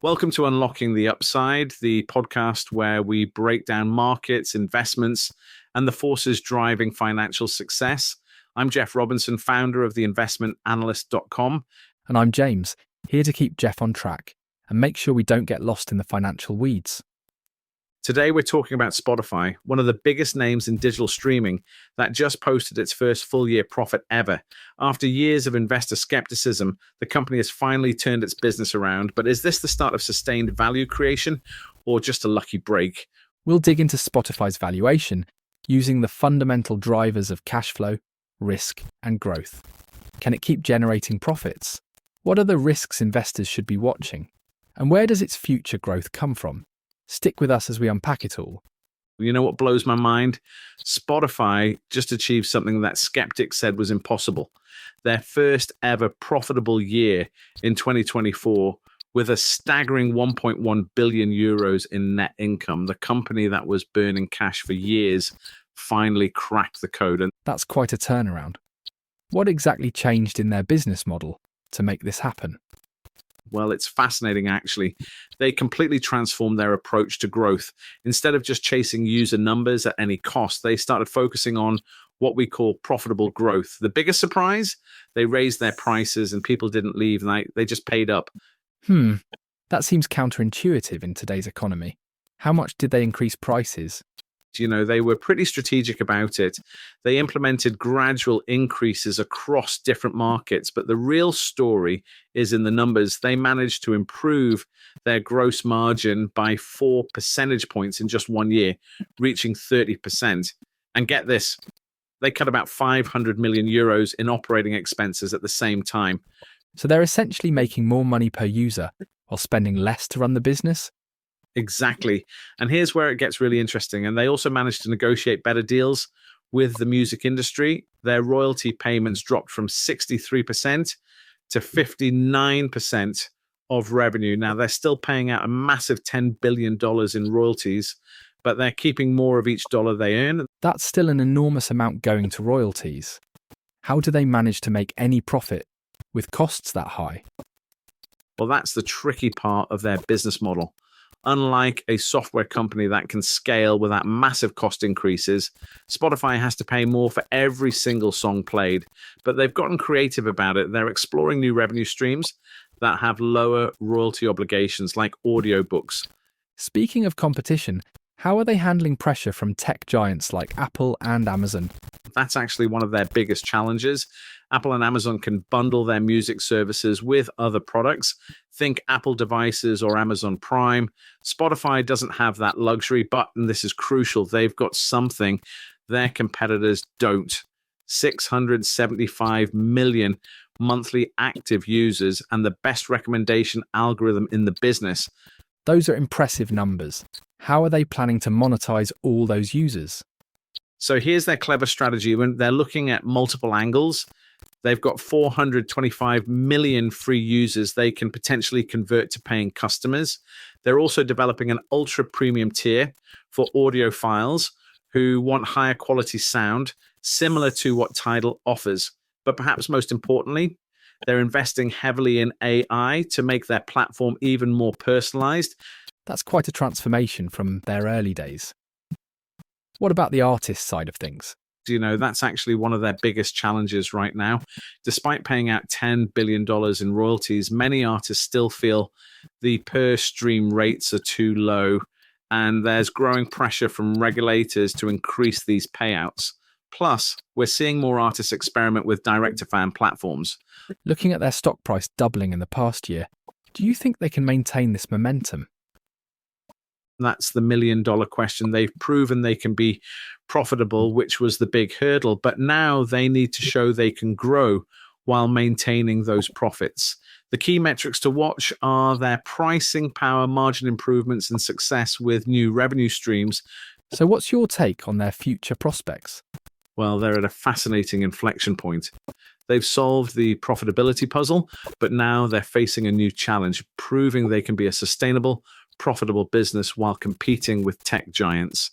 Welcome to Unlocking the Upside, the podcast where we break down markets, investments, and the forces driving financial success. I'm Jeff Robinson, founder of theinvestmentanalyst.com. And I'm James, here to keep Jeff on track and make sure we don't get lost in the financial weeds. Today, we're talking about Spotify, one of the biggest names in digital streaming that just posted its first full-year profit ever. After years of investor skepticism, the company has finally turned its business around. But is this the start of sustained value creation or just a lucky break? We'll dig into Spotify's valuation using the fundamental drivers of cash flow, risk, and growth. Can it keep generating profits? What are the risks investors should be watching? And where does its future growth come from? Stick with us as we unpack it all. You know what blows my mind? Spotify just achieved something that skeptics said was impossible. Their first ever profitable year in 2024 with a staggering 1.1 billion euros in net income. The company that was burning cash for years finally cracked the code. And that's quite a turnaround. What exactly changed in their business model to make this happen? Well, it's fascinating, actually. They completely transformed their approach to growth. Instead of just chasing user numbers at any cost, they started focusing on what we call profitable growth. The biggest surprise? They raised their prices and people didn't leave. And they just paid up. That seems counterintuitive in today's economy. How much did they increase prices? You know, they were pretty strategic about it. They implemented gradual increases across different markets, but the real story is in the numbers. They managed to improve their gross margin by 4 percentage points in just 1 year, reaching 30%. And get this, they cut about 500 million euros in operating expenses at the same time. So they're essentially making more money per user while spending less to run the business? Exactly. And here's where it gets really interesting. And they also managed to negotiate better deals with the music industry. Their royalty payments dropped from 63% to 59% of revenue. Now, they're still paying out a massive $10 billion in royalties, but they're keeping more of each dollar they earn. That's still an enormous amount going to royalties. How do they manage to make any profit with costs that high? Well, that's the tricky part of their business model. Unlike a software company that can scale without massive cost increases, Spotify has to pay more for every single song played. But they've gotten creative about it. They're exploring new revenue streams that have lower royalty obligations, like audiobooks. Speaking of competition, how are they handling pressure from tech giants like Apple and Amazon? That's actually one of their biggest challenges. Apple and Amazon can bundle their music services with other products. Think Apple devices or Amazon Prime. Spotify doesn't have that luxury, but, and this is crucial, they've got something their competitors don't. 675 million monthly active users and the best recommendation algorithm in the business. Those are impressive numbers. How are they planning to monetize all those users? So here's their clever strategy. When they're looking at multiple angles, they've got 425 million free users they can potentially convert to paying customers. They're also developing an ultra premium tier for audiophiles who want higher quality sound, similar to what Tidal offers. But perhaps most importantly, they're investing heavily in AI to make their platform even more personalized. That's quite a transformation from their early days. What about the artist side of things? You know, that's actually one of their biggest challenges right now. Despite paying out $10 billion in royalties, many artists still feel the per stream rates are too low, and there's growing pressure from regulators to increase these payouts. Plus, we're seeing more artists experiment with direct-to-fan platforms. Looking at their stock price doubling in the past year, do you think they can maintain this momentum? That's the million-dollar question. They've proven they can be profitable, which was the big hurdle, but now they need to show they can grow while maintaining those profits. The key metrics to watch are their pricing power, margin improvements, and success with new revenue streams. So what's your take on their future prospects? Well, they're at a fascinating inflection point. They've solved the profitability puzzle, but now they're facing a new challenge, proving they can be a sustainable, profitable business while competing with tech giants.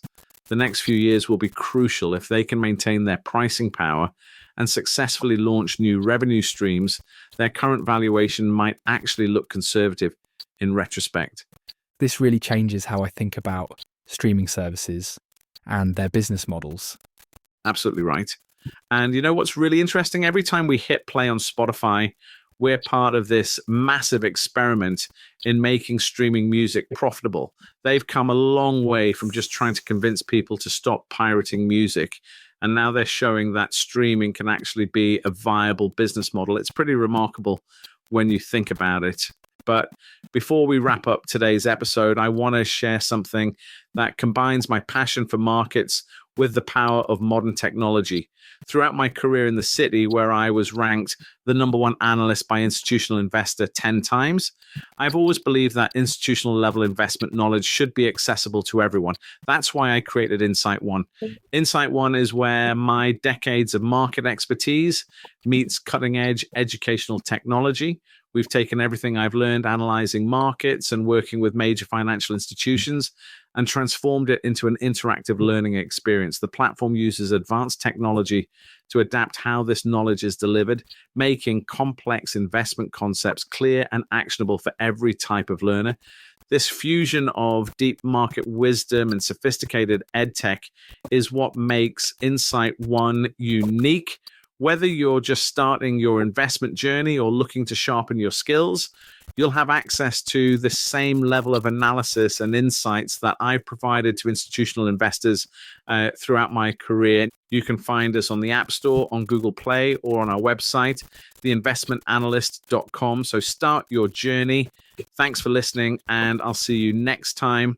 The next few years will be crucial. If they can maintain their pricing power and successfully launch new revenue streams, their current valuation might actually look conservative in retrospect. This really changes how I think about streaming services and their business models. Absolutely right. And you know what's really interesting? Every time we hit play on Spotify, we're part of this massive experiment in making streaming music profitable. They've come a long way from just trying to convince people to stop pirating music. And now they're showing that streaming can actually be a viable business model. It's pretty remarkable when you think about it. But before we wrap up today's episode, I want to share something that combines my passion for markets with the power of modern technology. Throughout my career in the city, where I was ranked the #1 analyst by Institutional Investor 10 times, I've always believed that institutional level investment knowledge should be accessible to everyone. That's why I created Insight One. Insight One is where my decades of market expertise meets cutting edge educational technology. We've taken everything I've learned analyzing markets and working with major financial institutions and transformed it into an interactive learning experience. The platform uses advanced technology to adapt how this knowledge is delivered, making complex investment concepts clear and actionable for every type of learner. This fusion of deep market wisdom and sophisticated edtech is what makes Insight One unique. Whether you're just starting your investment journey or looking to sharpen your skills, you'll have access to the same level of analysis and insights that I've provided to institutional investors throughout my career. You can find us on the App Store, on Google Play, or on our website, theinvestmentanalyst.com. So start your journey. Thanks for listening, and I'll see you next time